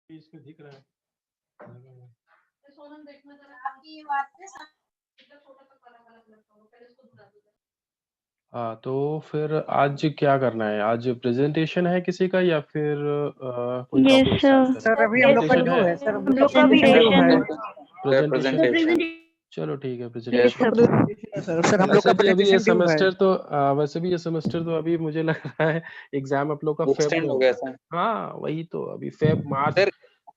इसमें दिख रहा है। हाँ, तो फिर आज क्या करना है? आज प्रेजेंटेशन है किसी का या फिर कोई यस टॉपिक स्टार्ट कर? सर अभी हम लोग का प्रेजेंटेशन ड्यू है, है सर, हम लोग का भी प्रेजेंटेशन प्रेजेंटेशन। presentation. चलो ठीक है, ये प्रेजेंटेशन। सब सर सर हम लोग वैसे का भी अभी ये प्रेजेंटेशन ड्यू है। सेमेस्टर तो वैसे भी ये सेमेस्टर तो अभी मुझे लग रहा है एग्जाम आप लोग का फेब Extend में हो गया होगा। सर। हाँ वही तो, अभी फेब मार्च। सर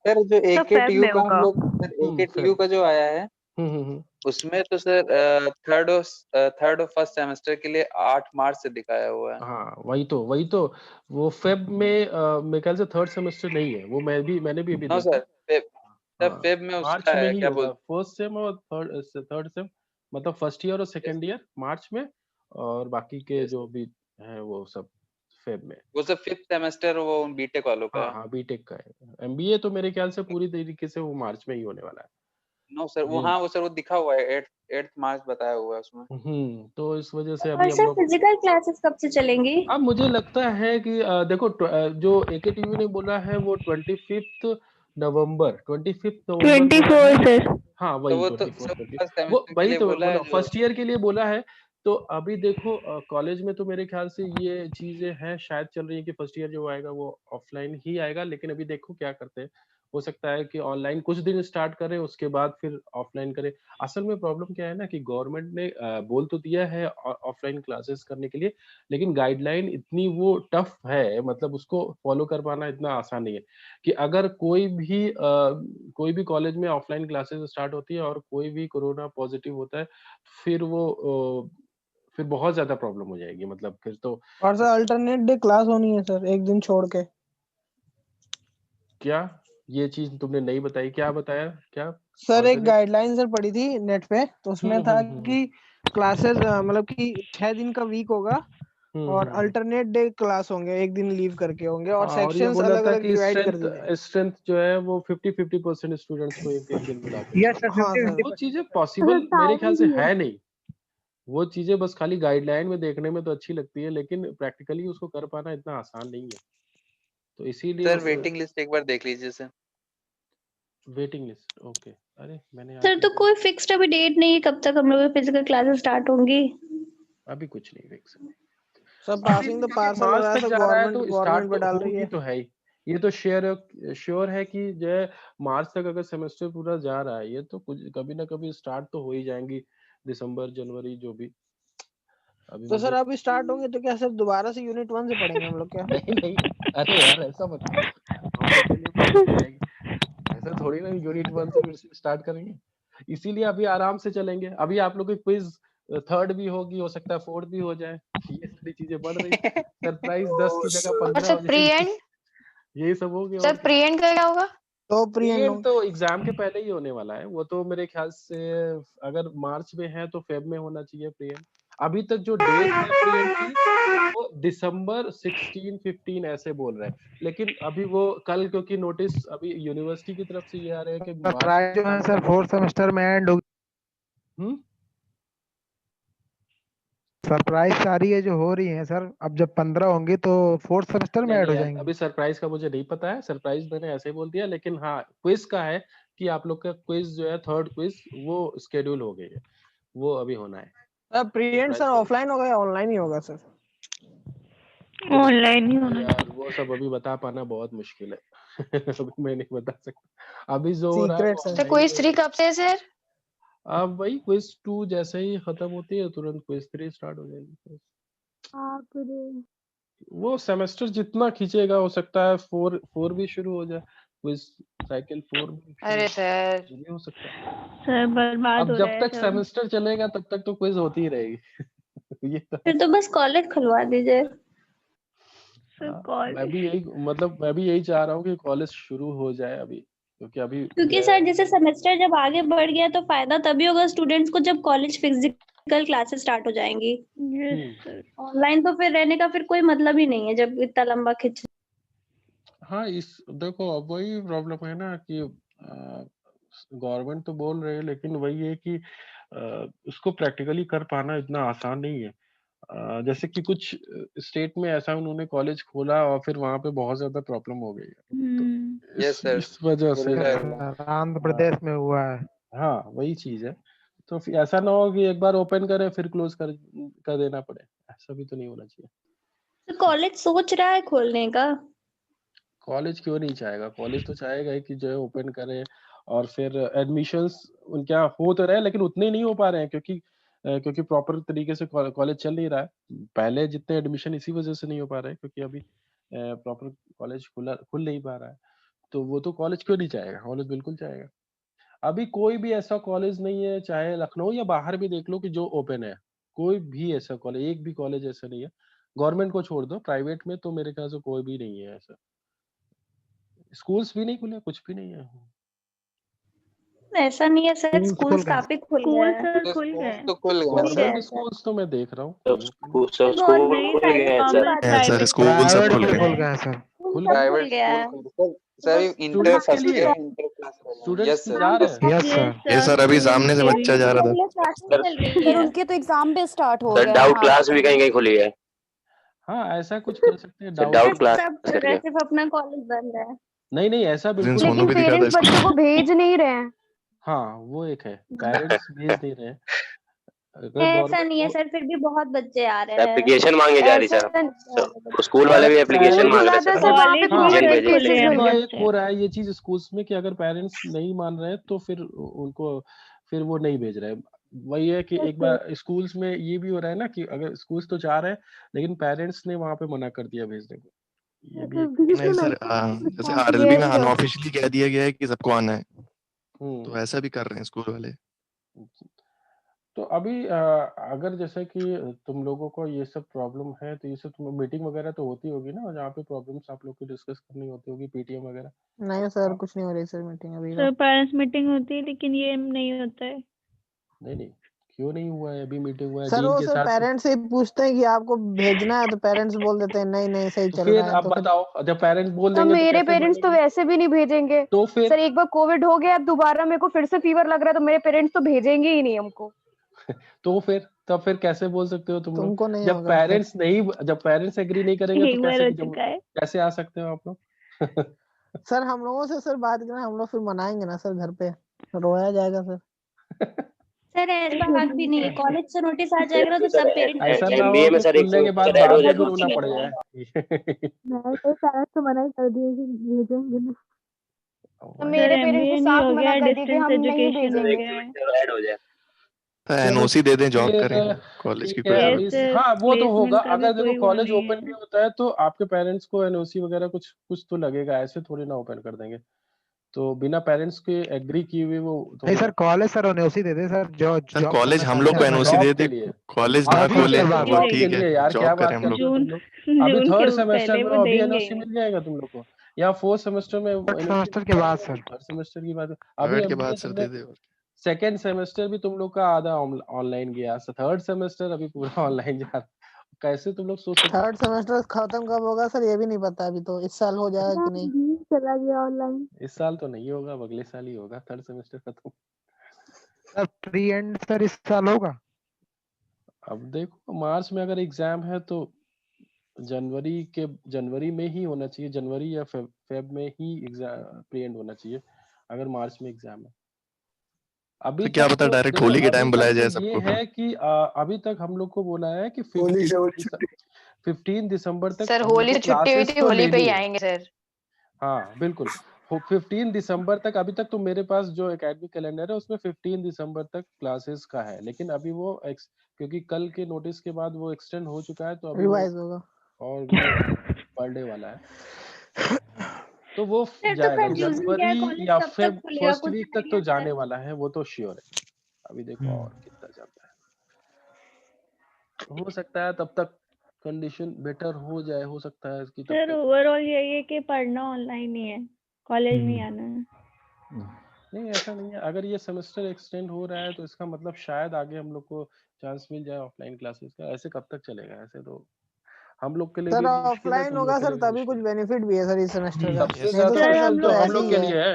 सर जो सब फैब AKTU में का हम होगा। लोग सर AKTU फेब। का जो आया है हम्म। उसमें तो सर थर्ड और फर्स्ट सेमेस्टर के लिए 8 मार्च से दिखाया हुआ है। हाँ वही तो वो फेब में मेरे ख्याल से थर्ड सेमेस्टर नहीं है वो, मैंने भी अभी नो देखा। सर सर हाँ फेब में मार्च उसका में है ही क्या होगा, बोल फर्स्ट सेम और थर्ड सेम, मतलब फर्स्ट ईयर और सेकेंड ईयर मार्च में, और बाकी के जो भी हैं वो सब फेब में। वो सब 5th सेमेस्टर वो बीटेक वालों का हाँ है। हाँ बीटेक का है। एमबीए तो मेरे ख्याल से पूरी तरीके से वो मार्च में ही होने वाला है। नो सर वो ये हाँ वो सर वो दिखा हुआ है 8th मार्च बताया हुआ है उसमें। तो इस वजह से अभी और हम सर लोग, फिजिकल क्लासेस कब से चलेंगी? अब मुझे लगता है कि देखो जो एकेटीयू ने बोला है वो 25 नवंबर बोला है। 24 सर। हाँ तो वही वो तो 24 सब 20 फर्स्ट वो सेमेस्टर के वही लिए तो मैं बोला है बोला जो फर्स्ट ईयर के लिए बोला है। तो अभी देखो कॉलेज में तो मेरे ख्याल से ये चीजें हैं, शायद चल रही है कि फर्स्ट ईयर जो आएगा वो ऑफलाइन ही आएगा, लेकिन अभी देखो क्या करते हैं। हो सकता है कि ऑनलाइन कुछ दिन स्टार्ट करें, उसके बाद फिर ऑफलाइन करें। असल में प्रॉब्लम क्या है ना कि गवर्नमेंट ने बोल तो दिया है ऑफलाइन क्लासेस करने के लिए, लेकिन गाइडलाइन इतनी वो टफ है, मतलब उसको फॉलो कर पाना इतना आसान नहीं है। कि अगर कोई भी कॉलेज में ऑफलाइन क्लासेस स्टार्ट होती है और कोई भी कोरोना पॉजिटिव होता है, फिर वो फिर बहुत ज्यादा प्रॉब्लम हो जाएगी, मतलब फिर तो। और सर अल्टरनेट डे क्लास होनी है सर, एक दिन छोड़ के। क्या ये चीज तुमने नहीं बताई? क्या बताया? क्या सर एक ऑल्टरनेट? गाइडलाइन सर पड़ी थी नेट पे, तो उसमें था कि क्लासेस मतलब कि 6 दिन का वीक होगा और हम्म। अल्टरनेट डे क्लास होंगे, एक दिन लीव करके होंगे और हाँ, और ये सेक्शंस बोला अलग था अलग कि डिवाइड कर स्ट्रेंथ दी जाएंगे। स्ट्रेंथ जो है वो 50-50% स्टूडेंट्स को एक एक दिन बुला के यस लेंगे। सर, हाँ सर। 50-50 वो चीजें पॉसिबल मेरे ख्याल से है नहीं। वो चीजें बस खाली गाइडलाइन में देखने में तो अच्छी लगती है, लेकिन प्रैक्टिकली उसको कर पाना इतना आसान नहीं है। तो इसीलिए सर वेटिंग लिस्ट एक बार देख लीजिए सर। Waiting list, okay. अरे मैंने सर आज तो कोई फिक्स्ड अभी डेट नहीं है कब तक हम लोग की फिजिकल क्लासेस स्टार्ट होंगी? अभी कुछ नहीं फिक्स है सर अभी, पासिंग द क्योंकि पार्सल हो मार्च रहा है तक तो जा रहा है गवर्नमेंट तो स्टार्ट गवर्नमेंट पे तो डाल रही होगी है। तो है ही। ये तो श्योर है कि जो है मार्च तक अगर सेमेस्टर पूरा जा रहा है, ये तो कुछ कभी ना कभी स्टार्ट तो हो ही जाएंगी, दिसंबर जनवरी जो भी। अभी तो सर मुझे अब स्टार्ट होंगे तो क्या सर दोबारा से यूनिट 1 से पढ़ेंगे हम लोग क्या? नहीं नहीं, अरे यार ऐसा मत करो, हम तो चलिए पढ़ के जाएंगे, ऐसा थोड़ी ना यूनिट 1 से फिर से स्टार्ट करेंगे। इसीलिए अभी आराम से चलेंगे। अभी आप लोग की क्विज थर्ड भी होगी, हो सकता है फोर्थ भी हो जाए, ये सारी चीजें बढ़ रही। सरप्राइज 10 की जगह और 15 सर हो प्री जाएगी। एंड यही सब हो गया सर और क्या। प्री एंड का क्या होगा? तो प्री प्री एंड एंड तो एग्जाम के पहले ही होने वाला है, वो तो मेरे ख्याल से अगर मार्च में है तो फेब में होना चाहिए प्री एंड। अभी तक जो डेट है प्री एंड की वो दिसंबर 16-15 ऐसे बोल रहे हैं, लेकिन अभी वो कल क्योंकि नोटिस अभी यूनिवर्सिटी की तरफ से ये आ रहे हैं कि मार्च में सरप्राइज जो है स्टार्ट सर होगा। फोर्थ सेमेस्टर में एंड होगी। हम्म। सरप्राइज सारी है जो हो रही है सर, अब जब 15 होंगे तो फोर्थ सेमेस्टर में नहीं ऐड नहीं, हो जाएंगी। अभी सरप्राइज का मुझे नहीं पता है, सरप्राइज मैंने ऐसे ही बोल दिया, लेकिन हाँ क्विज का है कि आप लोग का क्विज जो है थर्ड क्विज वो स्केड्यूल हो गई है, वो अभी होना है। Sir pre and surprise sir का ऑफलाइन होगा या ऑनलाइन ही होगा सर? ऑनलाइन ही होना यार वो सब अभी बता पाना बहुत मुश्किल है अभी मैं नहीं बता सकता, अभी जो हो रहा है सीक्रेट वो सर। सर ऑनलाइन ही क्विज हो 3 रहा है। कब से है सर? अब वही क्विज 2 जैसे ही खत्म होती है तुरंत क्विज 3 स्टार्ट हो जाएगी। वो सेमेस्टर जितना खींचेगा, हो सकता है 4 भी शुरू हो जाए, क्विज साइकिल 4 भी शुरू अरे सर ये भी हो सकता है। सर बर्बाद अब हो जब रहा है तक सब। सेमेस्टर चलेगा तब तक तो क्विज होती ही रहेगी ये तो है। फिर तो बस कॉलेज खुलवा दीजिए। सर हाँ, कॉलेज, मैं भी यही चाह रहा हूँ कि कॉलेज शुरू हो जाए अभी, क्योंकि अभी जो क्योंकि है। सर जैसे सेमेस्टर जब आगे बढ़ गया तो फायदा तभी होगा स्टूडेंट्स को जब कॉलेज फिजिकल क्लासेस स्टार्ट हो जाएंगी। यस हम्म। सर। ऑनलाइन तो फिर रहने का फिर कोई मतलब ही नहीं है जब इतना लंबा खिंच। हाँ इस देखो अब वही प्रॉब्लम है ना कि गवर्नमेंट तो बोल रहे हैं, लेकिन वही है कि उसको प्रैक्टिकली कर पाना इतना आसान नहीं है। जैसे कि कुछ स्टेट में ऐसा उन्होंने कॉलेज खोला और फिर वहां पे बहुत ज्यादा प्रॉब्लम हो गई है, तो यस सर, इस वजह से खुल जो रहा है है। सर आंध्र प्रदेश में हुआ है। हाँ, वही चीज़ है। तो फिर ऐसा ना हो कि एक बार ओपन करें फिर क्लोज़ कर देना पड़े, ऐसा भी तो नहीं होना चाहिए। तो कॉलेज सोच रहा है खोलने का। कॉलेज क्यों नहीं चाहेगा? कॉलेज तो चाहेगा ही कि जो है ओपन करे और फिर एडमिशन्स उनके यहाँ हो तो रहे हैं लेकिन उतने नहीं हो पा रहे हैं क्योंकि प्रॉपर तरीके से कॉलेज चल नहीं रहा है। पहले जितने एडमिशन इसी वजह से नहीं हो पा रहे हैं क्योंकि अभी प्रॉपर कॉलेज खुल नहीं पा रहा है। तो वो तो कॉलेज क्यों नहीं चाहेगा? कॉलेज बिल्कुल चाहेगा। अभी कोई भी ऐसा कॉलेज नहीं है, चाहे लखनऊ या बाहर भी देख लो कि जो ओपन है। कोई भी ऐसा कॉलेज एक भी कॉलेज ऐसा नहीं है। गवर्नमेंट को छोड़ दो, प्राइवेट में तो मेरे ख्याल से कोई भी नहीं है ऐसा। स्कूल्स भी नहीं खुले, कुछ भी नहीं है। ऐसा नहीं है सर, स्कूल्स स्कूल्स खुल गए। काफी खुल स्कूल गए हैं। सर तो खुल स्कूल्स गए। तो खुल गए खुल गए गवर्नमेंट हैं सर। स्कूल्स तो मैं देख रहा हूँ। सब कोई स्कूल नहीं, खुल सारी गए हैं सर। नॉर्मल है सर, प्राइवेट स्कूल सब प्राइवेट खुल भी गए। खुल गए हैं सर। स्कूल खुल सब गए। खुल प्राइवेट गया स्कूल है। खुल सर, वो इंटर स्टूडेंट्स के फर्स्ट लिए ईयर इंटर क्लास कर रहे हैं। Students yes sir. जा रहे हैं। Yes yes sir. सर, ये सर अभी स्टूडेंट्स सामने से के बच्चा लिए जा रहा था। रेगुलर क्लासेस सर चल रही सर है। उनके तो एग्जाम भी स्टार्ट हो सर गए हैं डाउट यहाँ क्लास भी पे। कहीं कहीं खुली है। हाँ, ऐसा कुछ कर सकते हैं sir doubt doubt sir class सब चल रहा है, करके। सिर्फ अपना कॉलेज बंद है। नहीं, ऐसा उस दिन बिल्कुल सोनू नहीं लेकिन भी दिखा था पेरेंट्स स्कूल बच्चों में। को भेज नहीं रहे हैं। हाँ, वो एक है। पेरेंट्स भेज नहीं रहे हैं। अगर ऐसा गवर्नमेंट नहीं है को सर, फिर भी बहुत बच्चे आ रहे हैं। एप्लीकेशन मांगे जा रही ऐसा सर। बहुत ज्यादा सर बच्चे। स्कूल वाले भी एप्लीकेशन स्कूल पेरेंट्स मांग रहे खुला हैं था सर। सर, वहाँ पे कॉलेज हाँ, भी अर्जेंट सर भेजे। खुल केसेस रहे हैं मिल ये रहे बहुत एक से। हो रहा है ये चीज़ स्कूल्स में कि अगर पेरेंट्स नहीं मान रहे हैं तो फिर उनको फिर वो नहीं भेज रहे हैं। वही है कि एक बार स्कूल्स में ये भी हो रहा है ना कि अगर स्कूल्स तो चाह रहे हैं लेकिन पेरेंट्स ने वहाँ पे मना कर दिया भेजने को। ये भी एक नहीं सर, जैसे आरएसबी में अनऑफिशियली कह दिया गया है कि सबको आना है, हुँ। तो ऐसा भी कर रहे हैं स्कूल वाले। तो अभी अगर जैसे कि तुम लोगों को ये सब प्रॉब्लम है तो ये सब तुम मीटिंग वगैरह तो होती होगी ना जहाँ पे प्रॉब्लम्स आप लोग को डिस्कस करनी होती होगी पीटीएम वगैरह। नहीं सर, आप कुछ नहीं हो रही सर मीटिंग अभी तो। सर पेरेंट्स मीटिंग होती है लेकिन ये नहीं होता है। नहीं क्यों नहीं हुआ है अभी मीटिंग हुआ है सर डीन वो के सर साथ पेरेंट्स से पूछते हैं कि आपको भेजना है तो पेरेंट्स बोल देते हैं नहीं नहीं सही तो चल फिर रहा है, अब तो फिर बताओ जब पेरेंट्स बोल तो देंगे तो मेरे कैसे पेरेंट्स तो मानेंगे वैसे भी नहीं भेजेंगे। तो फिर सर एक बार कोविड हो गया, अब दोबारा मेरे को फिर से फीवर लग रहा है, तो मेरे पेरेंट्स तो भेजेंगे ही नहीं हमको। तब फिर कैसे बोल सकते हो तुम लोग तुमको नहीं जब होगा सर। पेरेंट्स एग्री नहीं करेंगे तो एक बार हो चुका है। कैसे आ सकते हो आप लोग सर हम लोगों से सर बात करना, हम लोग फिर मनाएंगे ना सर, घर पे रोया जाएगा सर। सर ऐसा बात भी नहीं है, कॉलेज से नोटिस आ जाएगा ना तो सब पेरेंट्स ऐसा भेजेंगे। ना हो एमबीए में कि सर खुलने के बाद सर ऐड हो में भी जाए। रोना पड़ जाए नहीं तो पेरेंट्स तो मना ही कर दिए कि भेजेंगे नहीं। तो मेरे सर पेरेंट्स तो एमबीए नहीं साफ हो मना गया, कर दिए कि डिस्टेंस हम नहीं एजुकेशन हो भेजेंगे। गया है। ऐड हो जाए। चलो एनओसी दे दें, जॉब फिर करें कॉलेज की ठीक है कोई यस जरूरत अभी नहीं। सर, हाँ वो तो होगा प्लेसमेंट का भी अगर देखो कोई वो कॉलेज नहीं ओपन है। भी होता है तो आपके पेरेंट्स को एनओसी वगैरह कुछ तो लगेगा ऐसे थोड़ी ना ओपन कर देंगे तो बिना पेरेंट्स के एग्री किए हुए वो नहीं थोड़ी सर, कॉलेज सर एनओसी दे दे सर, जो सर जॉब कॉलेज करना हम चाहते लोग हैं को अपना एनओसी करें। दे जॉब के दे, लिए कॉलेज ना अभी खोले देखो तो बाद वो जॉब के ठीक है, लिए यार क्या जॉब बात करें हम लोग। करते हो तुम जून लोग अभी जून के थर्ड वो सेमेस्टर पहले में वो अभी देंगे एनओसी ही मिल जाएगा तुम लोग को या फोर्थ सेमेस्टर में थर्ड एनओसी सेमेस्टर मिल के जाएगा बाद या सर। थर्ड सेमेस्टर की बात अभी थर्ड के एमबीए बाद सर तुमने दे दे। सेकेंड सेमेस्टर भी तुम लोग का आधा ऑनलाइन गया थर्ड सेमेस्टर अभी पूरा ऑनलाइन जा रहा कैसे तुम लोग सोच सकते थर्ड सेमेस्टर खत्म कब होगा सर ये भी नहीं पता अभी, तो इस साल हो जाएगा कि नहीं। भी चला गया ऑनलाइन। इस साल तो नहीं होगा अब अगले साल ही होगा थर्ड सेमेस्टर खत्म सर प्री एंड सर इस साल होगा। अब देखो मार्च में अगर एग्जाम है तो जनवरी में ही होना चाहिए जनवरी या फेब में ही एग्जाम प्री एंड होना चाहिए अगर मार्च में एग्जाम है अभी तो क्या तक पता तो डायरेक्ट देखो होली के अभी टाइम तक बुलाया तो जाए ये सबको। है कि अभी तक हम लोग को बोला है कि होली से 15 दिसंबर तक सर हम लोग होली को से छुट्टी हुई क्लासेस थी, तो होली पे लेनी ही है आएंगे सर। हाँ बिल्कुल 15 दिसंबर तक अभी तक तो मेरे पास जो एकेडमिक कैलेंडर है उसमें 15 दिसंबर तक क्लासेस का है लेकिन अभी वो क्योंकि कल के नोटिस के बाद वो एक्सटेंड हो चुका है तो अभी वो रिवाइज होगा। और भी बढ़ने वाला है तो वो सर तो जाएगा कंफ्यूजन क्या है, जनवरी कॉलेज या कब फिर तक खुलेगा फर्स्ट कुछ वीक तक तो आइडिया जाने है? वाला है वो तो श्योर है अभी देखो और कितना जाता है हो सकता है तब तक कंडीशन बेटर हो जाए हो सकता है कि तब सर तक ओवरऑल यही है कि पढ़ना ऑनलाइन ही है, कॉलेज नहीं आना है। नहीं ऐसा नहीं है अगर ये सेमेस्टर एक्सटेंड हो रहा है तो इसका मतलब शायद आगे हम लोग को चांस मिल जाए ऑफलाइन क्लासेस का ऐसे कब तक चलेगा ऐसे तो हम लोग के लिए सर भी मुश्किल है ऑफलाइन तुम लोग होगा के सर लिए भी तभी कुछ मुश्किल बेनिफिट भी है सर इस सेमेस्टर का, सबसे नहीं तो ज्यादा सर सर हम सब मुश्किल तो तो लोग हम ऐसे लोग ही के है। लिए है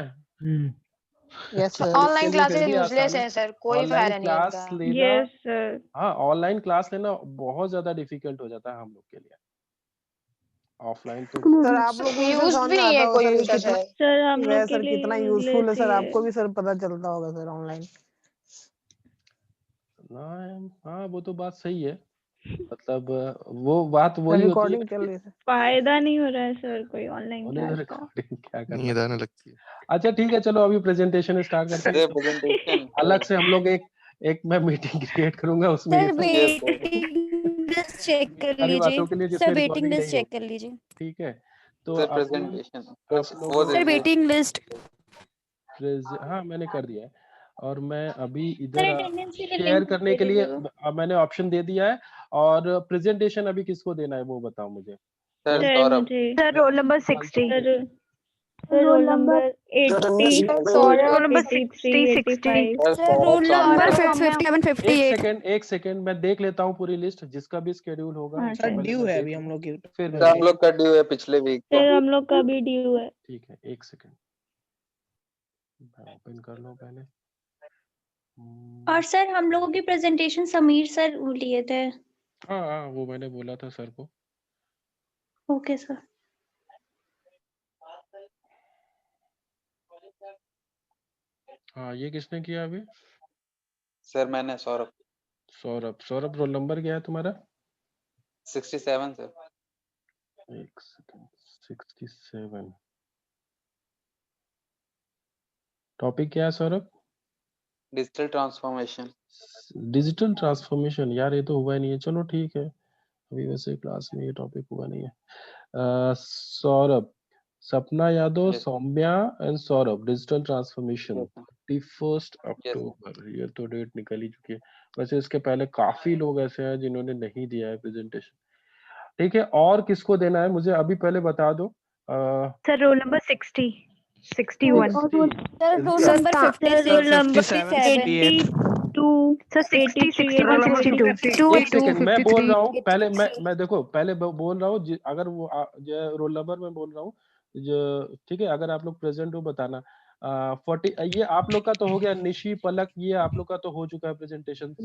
यस सर। क्लासेस के ऑनलाइन लिए फिर क्लासेस भी यूजलेस आसान है हैं सर, कोई ऑनलाइन फायदा नहीं क्लास उनका। लेना यस सर। हाँ ऑनलाइन क्लास लेना बहुत ज्यादा डिफिकल्ट हो जाता है हम लोग के लिए ऑफलाइन तो सर आप लोग को भी सर यूज समझ भी में नहीं आता है होगा कोई सर ये उसका कितना शायद। सर हम वह लोग के सर लिए कितना यूजफुल है यूजलेस सर, ही आपको है। भी सर पता चलता होगा सर ऑनलाइन। हाँ वो तो बात सही है, मतलब वो बात वही होती है रिकॉर्डिंग चल कि रही है सर। फायदा नहीं हो रहा है सर कोई ऑनलाइन होने दो क्लास का। रिकॉर्डिंग, क्या करना नींद है। आने लगती है। अच्छा ठीक है, चलो अभी प्रेजेंटेशन स्टार्ट करते हैं। सर तो प्रेजेंटेशन अलग से हम लोग एक एक मैं मीटिंग क्रिएट करूंगा, उसमें ये सर सब yes sir waiting list check कर सारी बातों लीजिए, के लिए सर जिसमें वेटिंग रिकॉर्डिंग लिस्ट नहीं चेक होगी, कर लीजिए। ठीक है। तो सर आप लोग प्रेजेंटेशन वो लोग सर दे दीजिए। Waiting list. हाँ मैंने कर दिया है, और मैं अभी सर इधर अटेंडेंस के लिए शेयर लिंक करने दे के लिए दीजिएगा। मैंने ऑप्शन दे दिया है। और प्रेजेंटेशन अभी किसको देना है वो बताओ मुझे। सर कौन सर सौरभ। मुझे सर रोल नंबर हाँ, 60। Sir sir roll roll number number 80, roll number 83, 60 85। Sir sir Saurabh roll Saumya. Number Saumya. 57 एक सेकंड मैं देख लेता हूँ पूरी लिस्ट, जिसका भी स्केड्यूल होगा हाँ उसको सर सर। पहले ड्यू मैं है देख अभी लूँ, हम लोग की फिर मैं सर हम देख। लोग का ड्यू है पिछले वीक को। सर हम लोग का भी ड्यू है। ठीक है, एक सेकंड मैं ओपन कर लूँ पहले। और सर हम लोगों की प्रेजेंटेशन समीर सर लिए थे। हाँ हाँ वो मैंने बोला था सर को। Okay sir. हाँ ये किसने किया अभी। सर मैंने सौरभ। सौरभ रोल नंबर क्या है तुम्हारा। 67 सर। एक सेकंड 67। टॉपिक क्या है Saurabh. Digital transformation. Digital transformation, यार ये तो हुआ ही नहीं है, चलो ठीक है। अभी वैसे क्लास में ये टॉपिक हुआ नहीं है। Saurabh, Sapna Yadav, yes Saumya and Saurabh, digital transformation yes 31 yes October. ये तो डेट निकल ही चुकी है। वैसे इसके पहले काफी लोग ऐसे हैं जिन्होंने नहीं दिया है प्रेजेंटेशन। ठीक है, और किसको देना है मुझे अभी पहले बता दो। Sir roll number 60, 61। और roll sir roll sir number sir sir roll 56 number 57, 57 82। Sir 60, 83, 61, roll number 62। 52। एक सेकंड मैं बोल रहा हूँ पहले, 83। मैं देखो पहले बोल रहा हूँ अगर वो जो रोल नंबर मैं बोल रहा हूँ जो, ठीक है, अगर आप लोग प्रेजेंट हो बताना। 40 ये आप लोग का तो हो गया, निशी पलक ये आप लोग का तो हो चुका है प्रेजेंटेशन,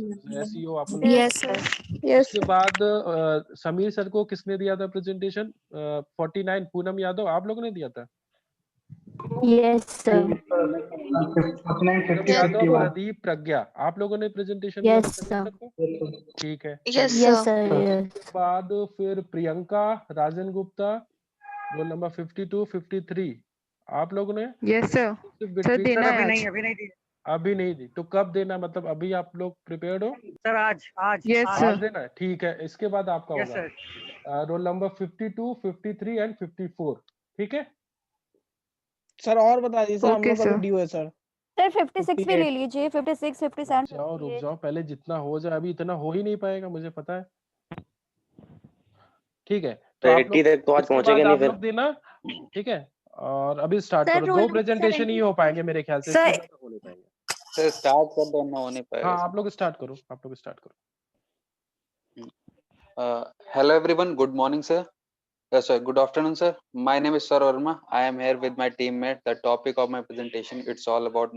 एसईओ अपन लोग यस कर रहे सर। हैं। उसके बाद समीर सर को किसने दिया था प्रेजेंटेशन। 49 पूनम यादव आप लोगों ने दिया था। Yes sir. पूनम यादव, प्रदीप, प्रज्ञा आप लोगों ने प्रेजेंटेशन दिया था यस समीर सर। सर को। ठीक है, यस सर। यस। बाद फिर प्रियंका, राजन गुप्ता, रोल नंबर 52 53 आप लोगों ने। Yes sir. सर बिटवीन देना है आज। अभी नहीं दी तो कब देना, मतलब अभी आप लोग प्रिपेयर्ड हो। सर आज आज यस आज सर। देना है, ठीक है, इसके बाद आपका यस होगा सर। Roll number 52 53 and 54। ठीक है, सर और बता दीजिए सर, हम ओके लोग का भी सर। ड्यू है सर। सर 56 भी 58। ले लीजिए, 56 57 रुक 58। जाओ पहले, जितना हो जाए, अभी इतना हो ही नहीं पाएगा मुझे पता है। ठीक है, तो आप 80 लोग तक तो आज इसके पहुंचेगा बाद नहीं आप फिर। लोग देना। ठीक है, और अभी स्टार्ट सर करो, रोल दो नंबर प्रेजेंटेशन ही 70। हो पाएंगे मेरे ख्याल से, इससे सर ज्यादा हो नहीं पाएंगे। सर स्टार्ट कर दो ना, हो नहीं हाँ पाएगा आप लोग स्टार्ट करो, आप लोग स्टार्ट करो। Sir. Hello everyone, good morning sir. Sorry, good afternoon, sir. My name is Sir Verma. I am here with my teammate. The topic of my presentation, it's all about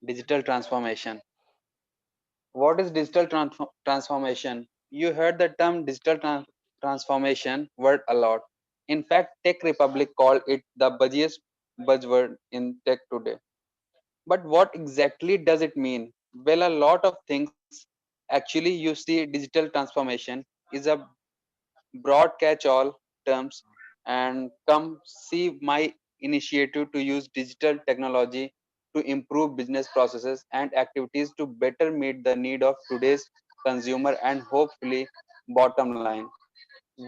digital transformation. What is digital transformation? You heard the term digital transformation word a lot. In fact, Tech Republic called it the buzziest buzzword in tech today. But what exactly does it mean? Well, a lot of things. Actually, you see, digital transformation is a broad catch-all terms, and come see my initiative to use digital technology to improve business processes and activities to better meet the need of today's consumer and hopefully bottom line.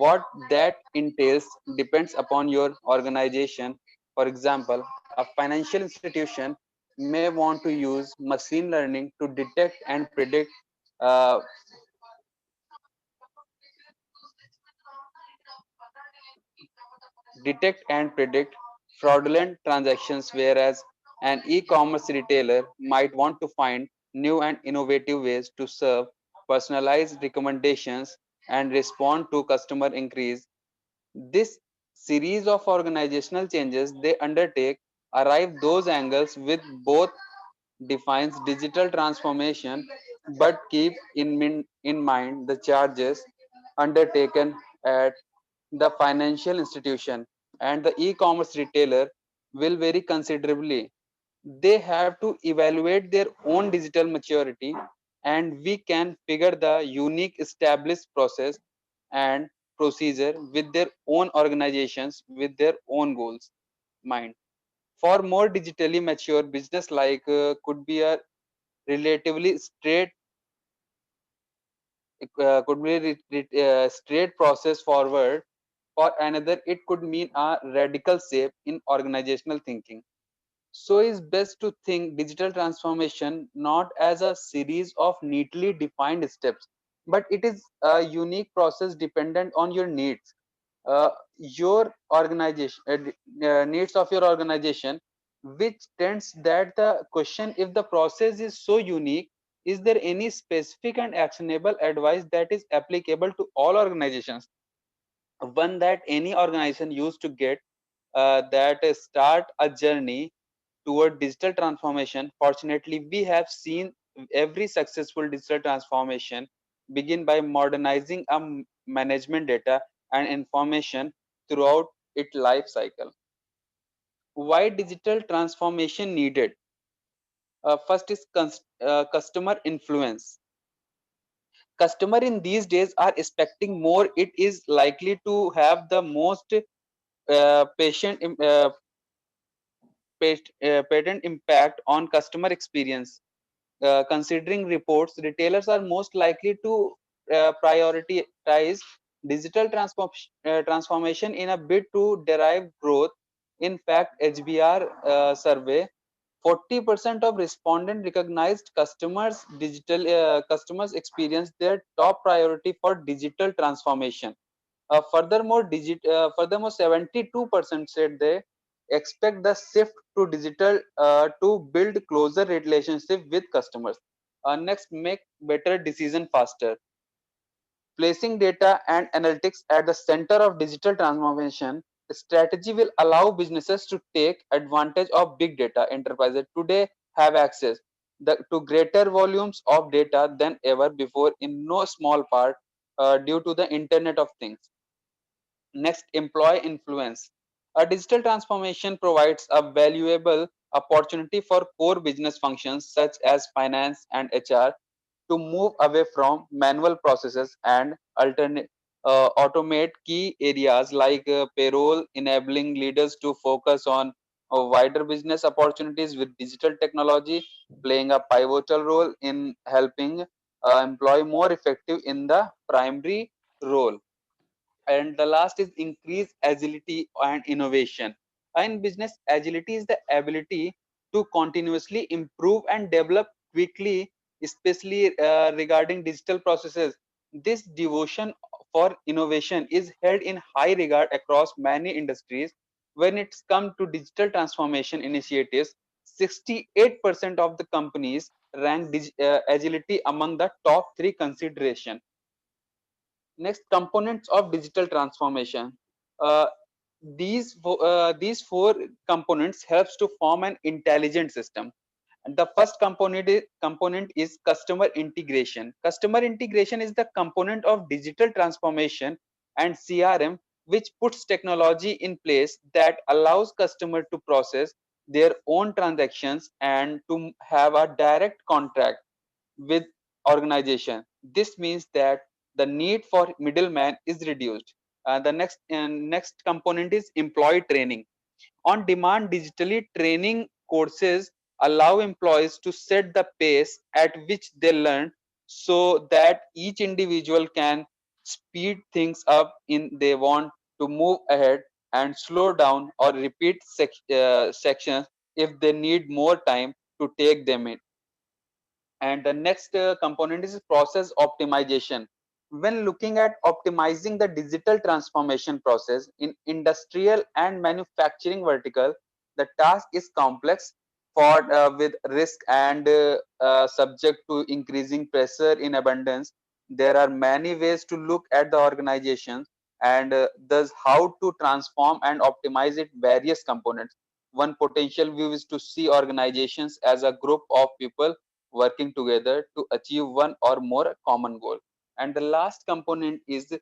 What that entails depends upon your organization. For example, a financial institution may want to use machine learning to detect and predict uh, fraudulent transactions, whereas an e-commerce retailer might want to find new and innovative ways to serve personalized recommendations and respond to customer increase. This series of organizational changes they undertake arrive those angles with both defines digital transformation but keep in mind the charges undertaken at the financial institution and the e-commerce retailer will vary considerably. They have to evaluate their own digital maturity, and we can figure the unique established process and procedure with their own organizations with their own goals mind. For more digitally mature business like could be a relatively straight straight process forward. For another it could mean a radical shift in organizational thinking. So it's best to think digital transformation not as a series of neatly defined steps, but it is a unique process dependent on your needs, your organization, needs of your organization, which tends that the question, if the process is so unique, is there any specific and actionable advice that is applicable to all organizations? One that any organization used to get that start a journey toward digital transformation. Fortunately, we have seen every successful digital transformation begin by modernizing a management data and information throughout its life cycle. Why digital transformation needed? First is customer influence. Customer in these days are expecting more. It is likely to have the most patient patent impact on customer experience. Considering reports, retailers are most likely to prioritize digital transformation in a bid to derive growth. In fact, HBR survey, 40% of respondents recognized customers experience their top priority for digital transformation. Furthermore, 72% said they expect the shift to digital to build closer relationship with customers. Next, make better decision faster. Placing data and analytics at the center of digital transformation strategy will allow businesses to take advantage of big data. Enterprises today have access to greater volumes of data than ever before, in no small part due to the Internet of Things. Next, employee influence. A digital transformation provides a valuable opportunity for core business functions such as finance and HR to move away from manual processes and automate key areas like payroll, enabling leaders to focus on wider business opportunities with digital technology playing a pivotal role in helping employ more effective in the primary role. And the last is increase agility and innovation. In business, agility is the ability to continuously improve and develop quickly, especially regarding digital processes. This devotion for innovation is held in high regard across many industries. When it's come to digital transformation initiatives, 68% of the companies rank agility among the top three consideration. Next, components of digital transformation. Uh, these four components helps to form an intelligent system. And the first component is customer integration. Customer integration is the component of digital transformation and CRM which puts technology in place that allows customer to process their own transactions and to have a direct contract with organization. This means that the need for middleman is reduced. The next component is employee training. On demand digitally training courses allow employees to set the pace at which they learn so that each individual can speed things up in they want to move ahead and slow down or repeat sections if they need more time to take them in. And the next component is process optimization. When looking at optimizing the digital transformation process in industrial and manufacturing vertical, the task is complex for with risk and subject to increasing pressure in abundance. There are many ways to look at the organization and thus how to transform and optimize its various components. One potential view is to see organizations as a group of people working together to achieve one or more common goal. And the last component is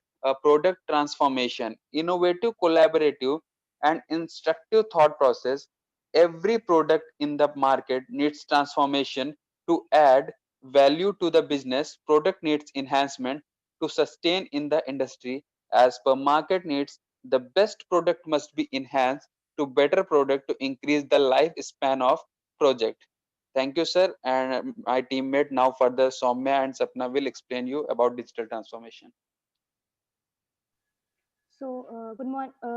product transformation, innovative, collaborative, and instructive thought process. Every product in the market needs transformation to add value to the business. Product needs enhancement to sustain in the industry. As per market needs, the best product must be enhanced to better product to increase the lifespan of project. Thank you, sir. And my teammate now further Soumya and Sapna will explain you about digital transformation. So,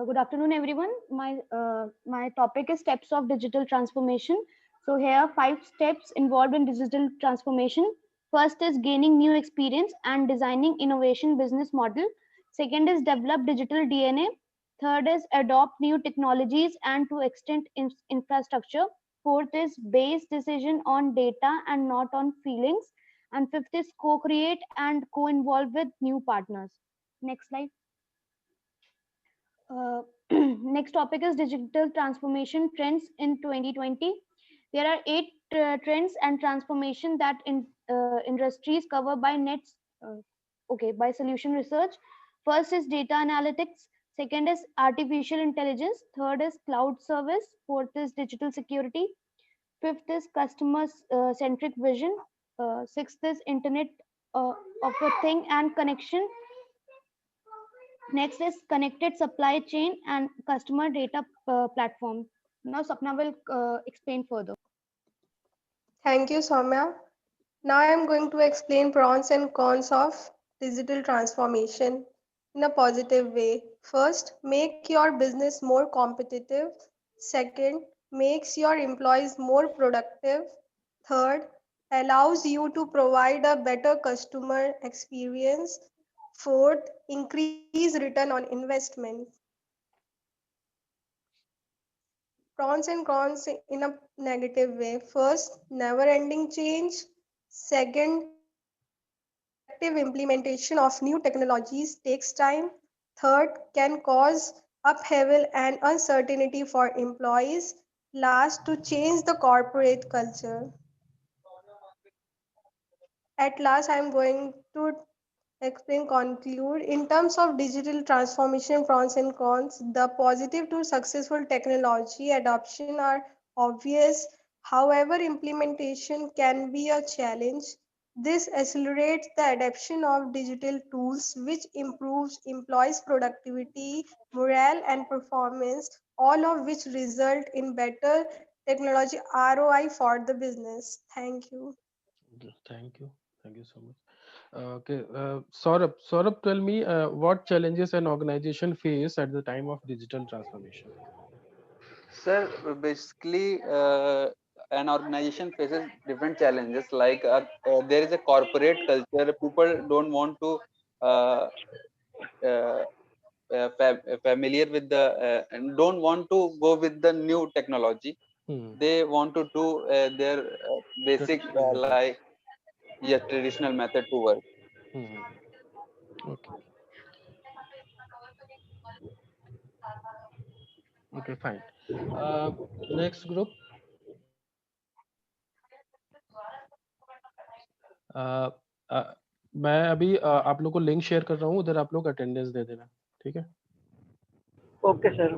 good afternoon, everyone. My topic is steps of digital transformation. So, here are 5 steps involved in digital transformation. First is gaining new experience and designing innovation business model. Second is develop digital DNA. Third is adopt new technologies and to extend infrastructure. Fourth is base decision on data and not on feelings. And fifth is co-create and co-involve with new partners. Next slide. Uh, next topic is digital transformation trends in 2020. There are 8 trends and transformation that industries cover by by Solution Research. First is data analytics. Second is artificial intelligence. Third is cloud service. Fourth is digital security. Fifth is customer centric vision. Sixth is internet of a thing and connection. Next is connected supply chain and customer data platform. Now Sapna will explain further. Thank you, Soumya. Now I am going to explain pros and cons of digital transformation in a positive way. First, make your business more competitive. Second, makes your employees more productive. Third, allows you to provide a better customer experience. Fourth, increase return on investment. Pros and cons in a negative way. First, never ending change. Second, effective implementation of new technologies takes time. Third, can cause upheaval and uncertainty for employees. Last, to change the corporate culture. At last, I am going to conclude. In terms of digital transformation pros and cons, the positive to successful technology adoption are obvious. However, implementation can be a challenge. This accelerates the adoption of digital tools, which improves employees' productivity, morale, and performance, all of which result in better technology ROI for the business. Thank you. Okay, thank you. Thank you so much. Okay, Saurabh, tell me what challenges an organization face at the time of digital transformation? Sir, basically, an organization faces different challenges. Like there is a corporate culture. People don't want to uh, uh, familiar with the and don't want to go with the new technology. They want to do their basic Traditional method. like traditional method to work. Okay. Okay, fine. Next group. uh, uh, मैं अभी आप लोग को link share कर रहा हूँ, उधर आप लोग अटेंडेंस दे देना, ठीक है? Okay sir.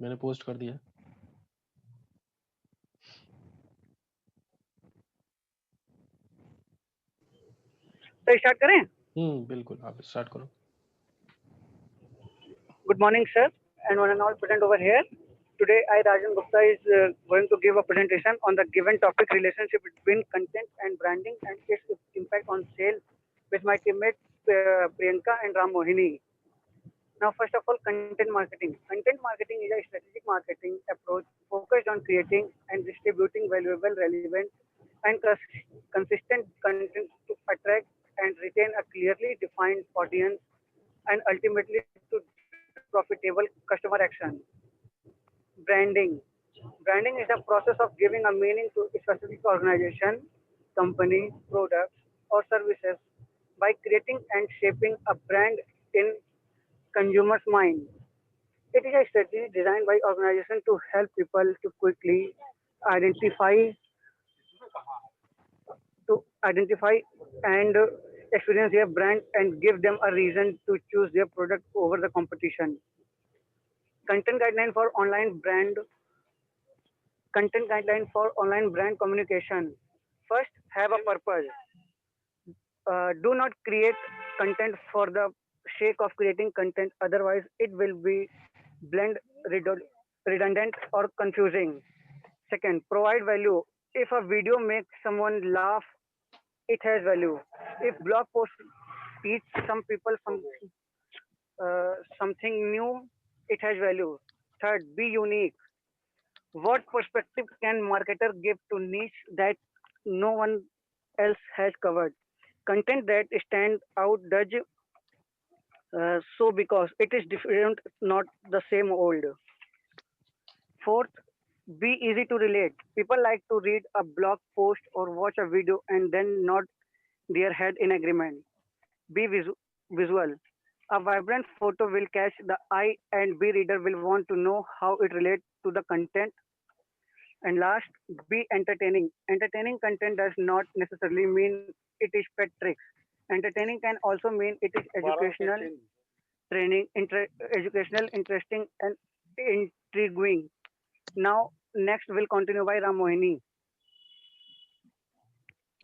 मैंने पोस्ट कर दिया। तो स्टार्ट करें? बिल्कुल, आप स्टार्ट करो। Good morning, sir, and one and all present over here. Today, I, Rajan Gupta, is going to give a presentation on the given topic: relationship between content and branding and its impact on sales, with my teammates Priyanka and Ram Mohini. Now, first of all, content marketing. Content marketing is a strategic marketing approach focused on creating and distributing valuable, relevant, and consistent content to attract and retain a clearly defined audience and ultimately to profitable customer action. Branding. Branding is a process of giving a meaning to a specific organization, company, products, or services by creating and shaping a brand in consumers' mind. It is a strategy designed by organizations to help people to quickly identify identify and experience their brand and give them a reason to choose their product over the competition. Content guideline for online brand Content guideline for online brand communication. First, have a purpose. Do not create content for the sake of creating content, otherwise it will be blend, redundant or confusing. Second, provide value. If a video makes someone laugh, it has value. If blog post teach some people something new, it has value. Third, be unique. What perspective can marketer give to niche that no one else has covered? Content that stand out does so because it is different, not the same old. Fourth, be easy to relate. People like to read a blog post or watch a video and then nod their head in agreement. Be visual. A vibrant photo will catch the eye and B reader will want to know how it relates to the content. And last, be entertaining. Entertaining content does not necessarily mean it is pet tricks. Entertaining can also mean it is educational, educational, interesting, and intriguing. Now, next we'll continue by Ram Mohini.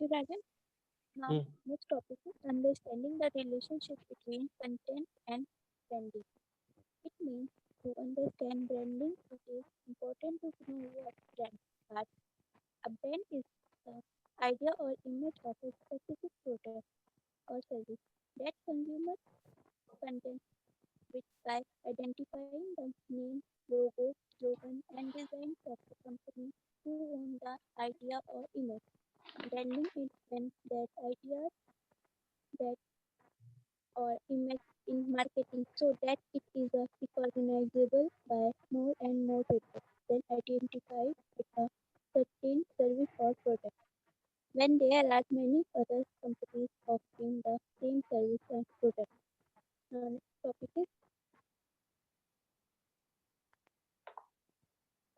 Okay, Rajan. Now, next topic is understanding the relationship between content and branding. It means to understand branding, it is important to know what brand are. A brand is the idea or image of a specific product or service that consumers content with by identifying the name, logo, slogan, and designs of the company who own the idea or image. Branding is when that idea that or image in marketing so that it is recognizable by more and more people, then identify with a certain service or product. When there are many other companies offering the same service and product. Now, next topic is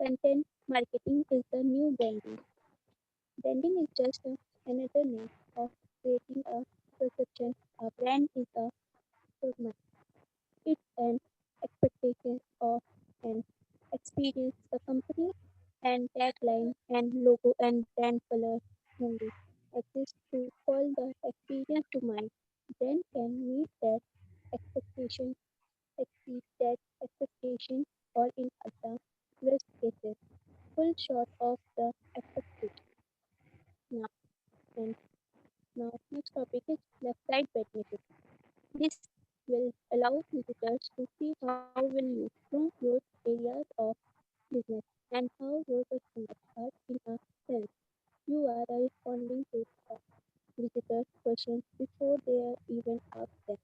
content marketing is the new branding. Branding is just another name of creating a perception. A brand is a statement. It's an expectation of an experience. The company and tagline and logo and brand color only exist to call the experience to mind. Brand can meet that expectation, exceed that expectation, or in other worst cases, full short of the expectation. Now, and now next topic is website benefit. This will allow visitors to see how will you improve your areas of business and how your customers are in a sense. You are responding to the visitors' questions before they are even asked them,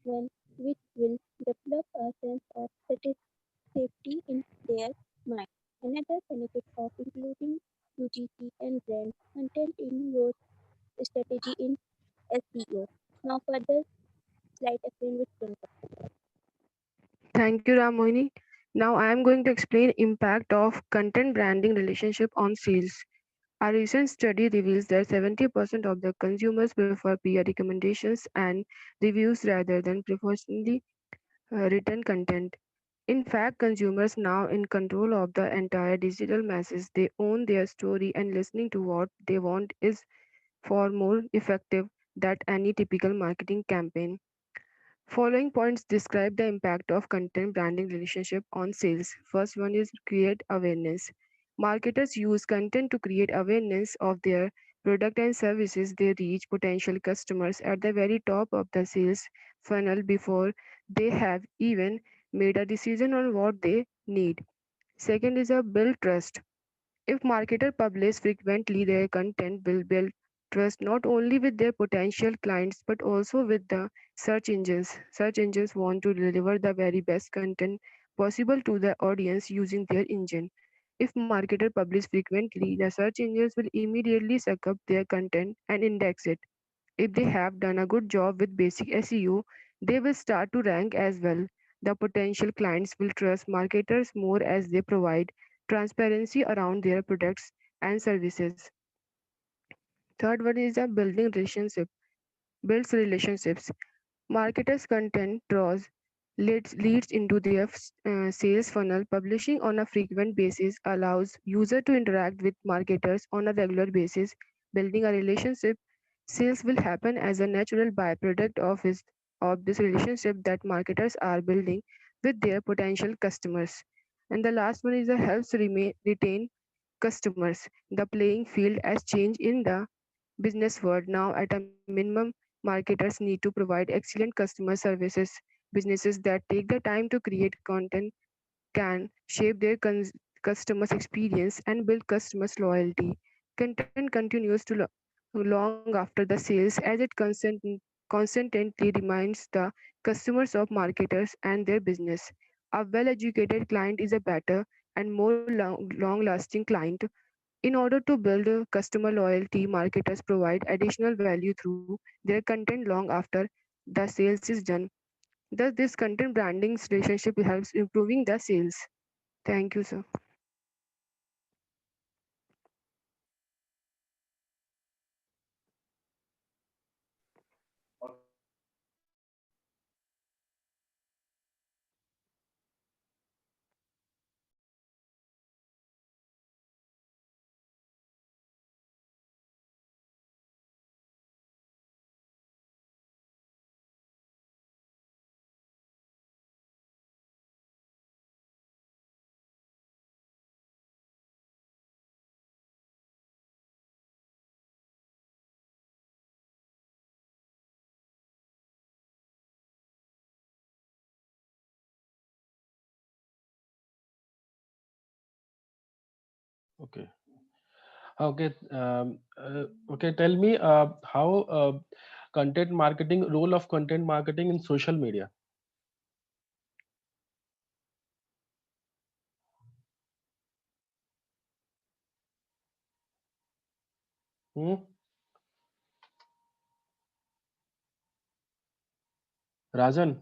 when which will develop a sense of safety in their mind. Another benefit of including UGC and brand content in your strategy in SEO. Now further slide explain with Priyanka. Thank you, Ramohini. Now I am going to explain impact of content branding relationship on sales. A recent study reveals that 70% of the consumers prefer peer recommendations and reviews rather than professionally written content. In fact, consumers now in control of the entire digital message. They own their story and listening to what they want is far more effective than any typical marketing campaign. Following points describe the impact of content branding relationship on sales. First one is create awareness. Marketers use content to create awareness of their product and services. They reach potential customers at the very top of the sales funnel before they have even made a decision on what they need. Second is a build trust. If marketers publish frequently, their content will build trust not only with their potential clients but also with the search engines. Search engines want to deliver the very best content possible to the audience using their engine. If marketers publish frequently, the search engines will immediately suck up their content and index it. If they have done a good job with basic SEO, they will start to rank as well. The potential clients will trust marketers more as they provide transparency around their products and services. Third one is the builds relationships. Marketers' content draws leads into their sales funnel. Publishing on a frequent basis allows user to interact with marketers on a regular basis, building a relationship. Sales will happen as a natural byproduct of this relationship that marketers are building with their potential customers. And the last one is the retain customers. The playing field has changed in the business world now. At a minimum, marketers need to provide excellent customer services. Businesses that take the time to create content can shape their customers' experience and build customers' loyalty. Content continues to long after the sales as it constantly reminds the customers of marketers and their business. A well educated client is a better and more long lasting client. In order to build customer loyalty, marketers provide additional value through their content long after the sales is done. Thus, this content branding relationship helps improving the sales. Thank you, sir. Okay. Okay. Okay. Tell me how content marketing, role of content marketing in social media. Hmm? Rajan,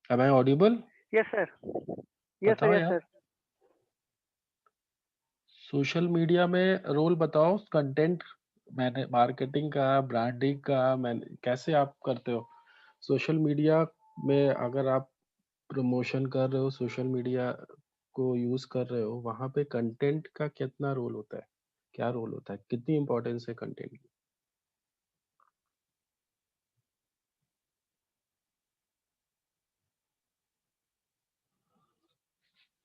am I audible? Yes, sir. Yes, sir. बताओ Yes, यार, sir. Social media में role बताओ, content मैंने marketing का, branding का, मैंने कैसे आप करते हो सोशल मीडिया में? अगर आप प्रमोशन कर रहे हो, सोशल मीडिया को यूज कर रहे हो, वहां पे कंटेंट का कितना रोल होता है? क्या रोल होता है? कितनी इंपॉर्टेंस है कंटेंट की?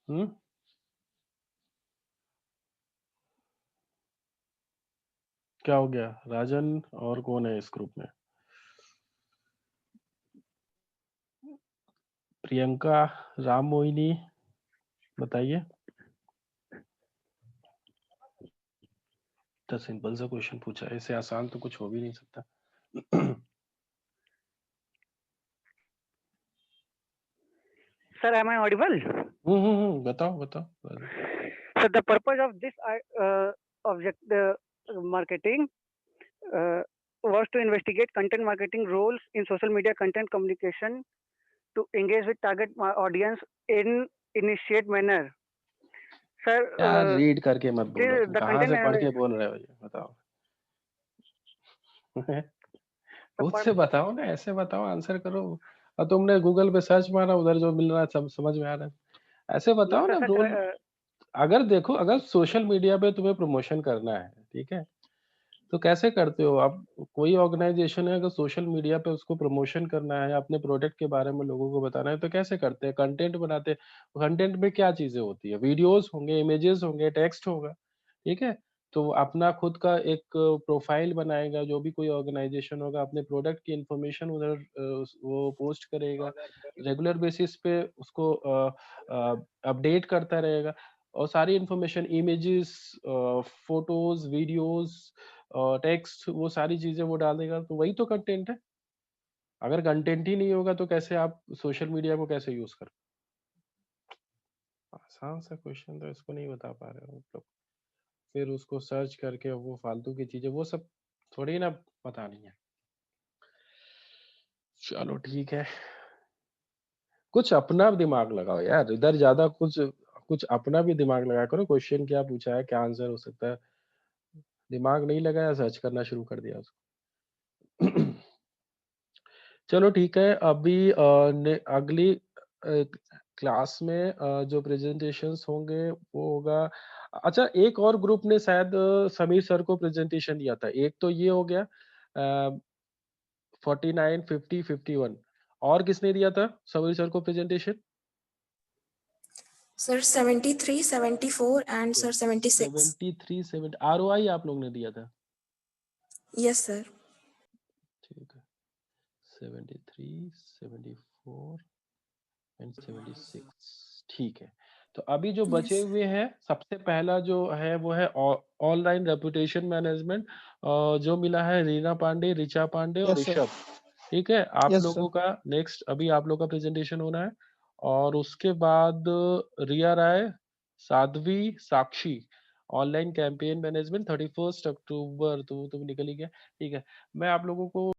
हम्म? क्या हो गया? राजन और कौन है इस ग्रुप में? प्रियंका, राम मोहिनी, बताइए। तो सिंपल सा क्वेश्चन पूछा है, इससे आसान तो कुछ हो भी नहीं सकता। Sir, am I audible? बताओ बताओ। So the purpose of this object marketing was to investigate content marketing roles in social media content communication to engage with target audience in initiate manner. Sir, यार read करके मत बोलो, तुम the कहाँ content से पढ़ के बोल रहे हो ये बताओ। खुद से बताओ ना, ऐसे बताओ, आंसर करो। और तुमने गूगल पे सर्च मारा, उधर जो मिल रहा है सब समझ में आ रहा है। ऐसे बताओ ना रोल। अगर देखो, अगर सोशल मीडिया पे तुम्हें प्रमोशन करना है, ठीक है, तो कैसे करते हो आप? कोई ऑर्गेनाइजेशन है, अगर सोशल मीडिया पे उसको प्रमोशन करना है, अपने प्रोडक्ट के बारे में लोगों को बताना है, तो कैसे करते हैं? कंटेंट बनाते हैं। कंटेंट में क्या चीजें होती है? वीडियोस होंगे, इमेजेस होंगे, टेक्स्ट होगा, ठीक है। तो अपना खुद का एक प्रोफाइल बनाएगा, जो भी कोई ऑर्गेनाइजेशन होगा, अपने प्रोडक्ट की इंफॉर्मेशन उधर वो पोस्ट करेगा, रेगुलर बेसिस पे उसको अपडेट करता रहेगा, और सारी information, images, photos, videos, text, वो सारी चीजें वो डालेगा, तो वही तो कंटेंट है। अगर कंटेंट ही नहीं होगा तो कैसे आप सोशल मीडिया को कैसे यूज कर? आसान सा क्वेश्चन, तो इसको नहीं बता पा रहे हो आप लोग। फिर उसको सर्च करके वो फालतू की चीजें, वो सब थोड़ी ना बतानी है। चलो ठीक है, कुछ अपना दिमाग लगाओ यार, इधर ज्यादा कुछ कुछ अपना भी दिमाग लगाया करो। क्वेश्चन क्या पूछा है, क्या आंसर हो सकता है, दिमाग नहीं लगाया, सर्च करना शुरू कर दिया उसको। चलो ठीक है, अभी अगली क्लास में जो प्रेजेंटेशंस होंगे वो होगा। अच्छा, एक और ग्रुप ने शायद समीर सर को प्रेजेंटेशन दिया था। एक तो ये हो गया 49, 50, 51। और किसने दिया था समीर सर को presentation? Sir 73, 74 and sir 76। 73, 70 ROI आप लोग ने दिया था? Yes sir. ठीक है, 73, 74 एंड 76। ठीक है, तो अभी जो बचे Yes. हुए हैं, सबसे पहला जो है वो है ऑनलाइन रेपुटेशन मैनेजमेंट, जो मिला है रीना पांडे, ऋचा पांडे और Yes, sir. ऋषभ। ठीक है, आप Yes, लोगों sir. का नेक्स्ट अभी आप लोग का प्रेजेंटेशन होना है। और उसके बाद रिया राय, साध्वी, साक्षी, ऑनलाइन कैंपेन मैनेजमेंट 31 अक्टूबर। तो तुम निकल ही गया। ठीक है, मैं आप लोगों को